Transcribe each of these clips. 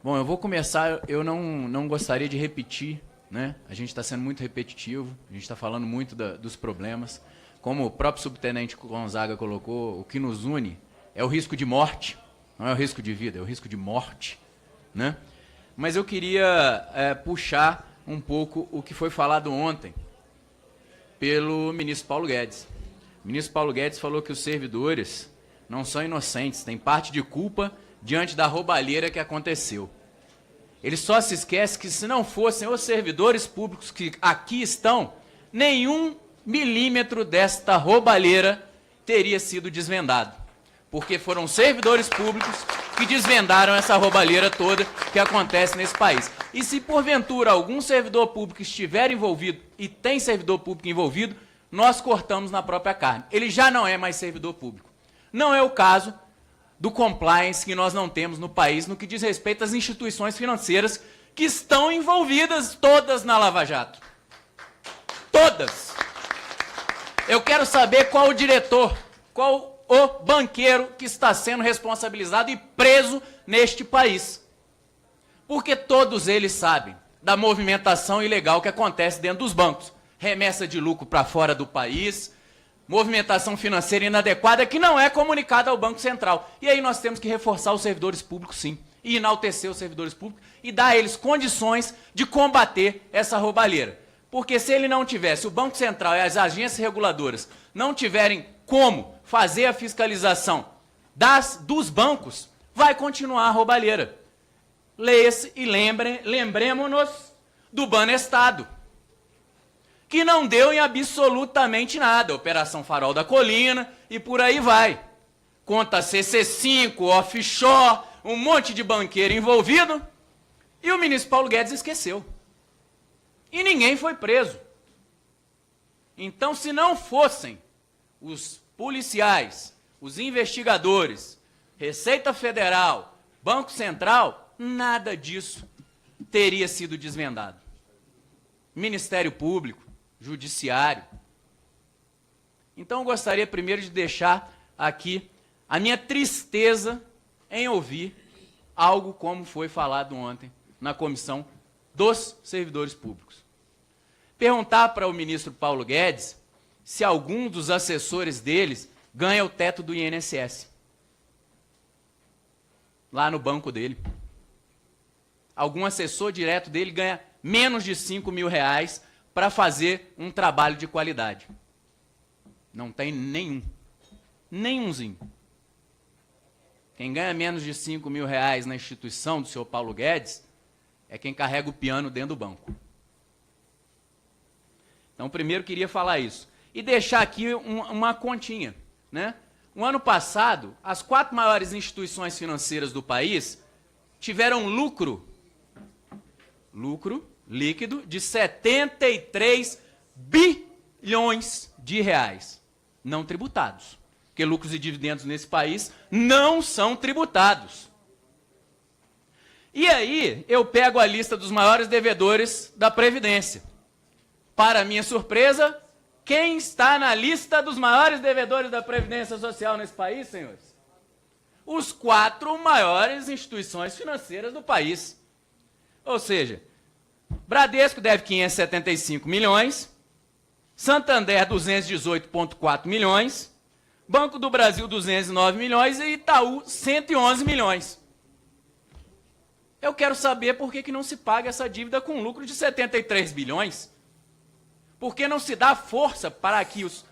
Bom, eu vou começar, eu não gostaria de repetir, né? A gente está sendo muito repetitivo, a gente está falando muito dos problemas. Como o próprio subtenente Gonzaga colocou, o que nos une é o risco de morte, não é o risco de vida, é o risco de morte, né? Mas eu queria puxar um pouco o que foi falado ontem pelo ministro Paulo Guedes. O ministro Paulo Guedes falou que os servidores não são inocentes, têm parte de culpa diante da roubalheira que aconteceu. Ele só se esquece que se não fossem os servidores públicos que aqui estão, nenhum milímetro desta roubalheira teria sido desvendado. Porque foram servidores públicos que desvendaram essa roubalheira toda que acontece nesse país. E se porventura algum servidor público estiver envolvido, e tem servidor público envolvido, nós cortamos na própria carne. Ele já não é mais servidor público. Não é o caso do compliance que nós não temos no país no que diz respeito às instituições financeiras que estão envolvidas todas na Lava Jato. Todas. Eu quero saber qual o diretor, qual o banqueiro que está sendo responsabilizado e preso neste país. Porque todos eles sabem da movimentação ilegal que acontece dentro dos bancos. Remessa de lucro para fora do país, movimentação financeira inadequada que não é comunicada ao Banco Central. E aí nós temos que reforçar os servidores públicos, sim, e enaltecer os servidores públicos e dar a eles condições de combater essa roubalheira. Porque se ele não tivesse, o Banco Central e as agências reguladoras não tiverem como fazer a fiscalização dos bancos, vai continuar a roubalheira. Leia-se e lembremos-nos do Banestado, que não deu em absolutamente nada. Operação Farol da Colina e por aí vai. Conta CC5, offshore, um monte de banqueiro envolvido, e o ministro Paulo Guedes esqueceu. E ninguém foi preso. Então, se não fossem os policiais, os investigadores, Receita Federal, Banco Central, nada disso teria sido desvendado. Ministério Público, Judiciário. Então, eu gostaria primeiro de deixar aqui a minha tristeza em ouvir algo como foi falado ontem na Comissão dos Servidores Públicos. Perguntar para o ministro Paulo Guedes se algum dos assessores deles ganha o teto do INSS. Lá no banco dele. Algum assessor direto dele ganha menos de R$5.000 para fazer um trabalho de qualidade. Não tem nenhum. Nenhumzinho. Quem ganha menos de R$5.000 na instituição do senhor Paulo Guedes é quem carrega o piano dentro do banco. Então, primeiro queria falar isso. E deixar aqui uma continha, né? No ano passado, as 4 maiores instituições financeiras do país tiveram lucro líquido de 73 bilhões de reais, não tributados. Porque lucros e dividendos nesse país não são tributados. E aí, eu pego a lista dos maiores devedores da Previdência. Para minha surpresa, quem está na lista dos maiores devedores da Previdência Social nesse país, senhores? Os 4 maiores instituições financeiras do país. Ou seja, Bradesco deve 575 milhões, Santander 218,4 milhões, Banco do Brasil 209 milhões e Itaú 111 milhões. Eu quero saber por que não se paga essa dívida com lucro de 73 bilhões. Por que não se dá força para que os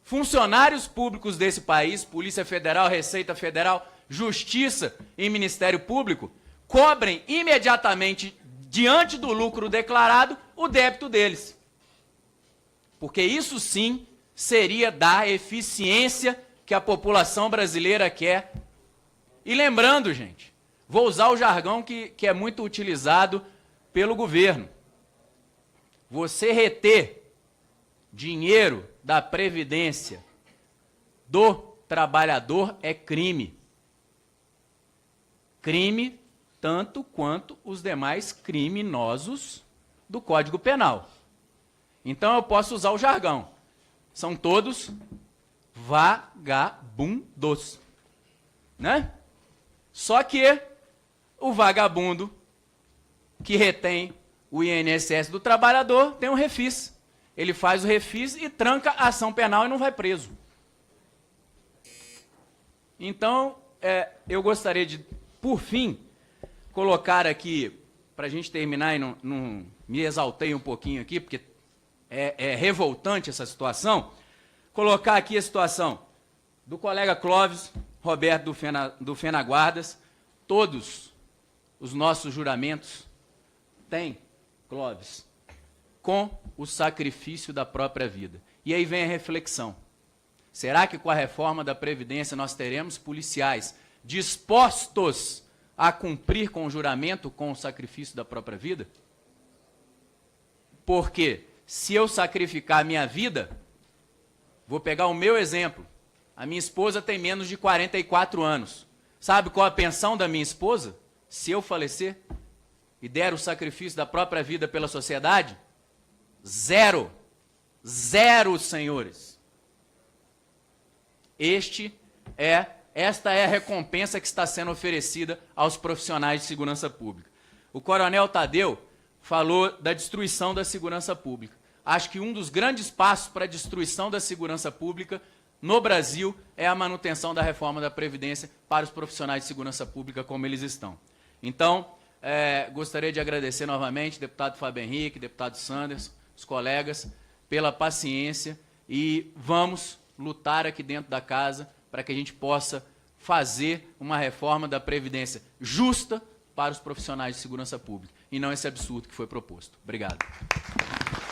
funcionários públicos desse país, Polícia Federal, Receita Federal, Justiça e Ministério Público, cobrem imediatamente, diante do lucro declarado, o débito deles? Porque isso sim seria da eficiência que a população brasileira quer. E lembrando, gente, vou usar o jargão que é muito utilizado pelo governo. Você reter dinheiro da Previdência do trabalhador é crime. Crime tanto quanto os demais criminosos do Código Penal. Então eu posso usar o jargão. São todos vagabundos, né? Só que o vagabundo que retém o INSS do trabalhador tem um refis. Ele faz o refis e tranca a ação penal e não vai preso. Então, eu gostaria de, por fim, colocar aqui, para a gente terminar e não me exaltei um pouquinho aqui, porque é revoltante essa situação, colocar aqui a situação do colega Clóvis Roberto do Fenaguardas. Todos os nossos juramentos têm, Clóvis, com o sacrifício da própria vida. E aí vem a reflexão. Será que com a reforma da Previdência nós teremos policiais dispostos a cumprir com o juramento, com o sacrifício da própria vida? Porque se eu sacrificar a minha vida, vou pegar o meu exemplo. A minha esposa tem menos de 44 anos. Sabe qual a pensão da minha esposa? Se eu falecer e der o sacrifício da própria vida pela sociedade? 0. 0, senhores. Esta é a recompensa que está sendo oferecida aos profissionais de segurança pública. O coronel Tadeu falou da destruição da segurança pública. Acho que um dos grandes passos para a destruição da segurança pública no Brasil é a manutenção da reforma da Previdência para os profissionais de segurança pública como eles estão. Então, gostaria de agradecer novamente, deputado Fábio Henrique, deputado Sanderson, os colegas, pela paciência e vamos lutar aqui dentro da casa para que a gente possa fazer uma reforma da Previdência justa para os profissionais de segurança pública e não esse absurdo que foi proposto. Obrigado.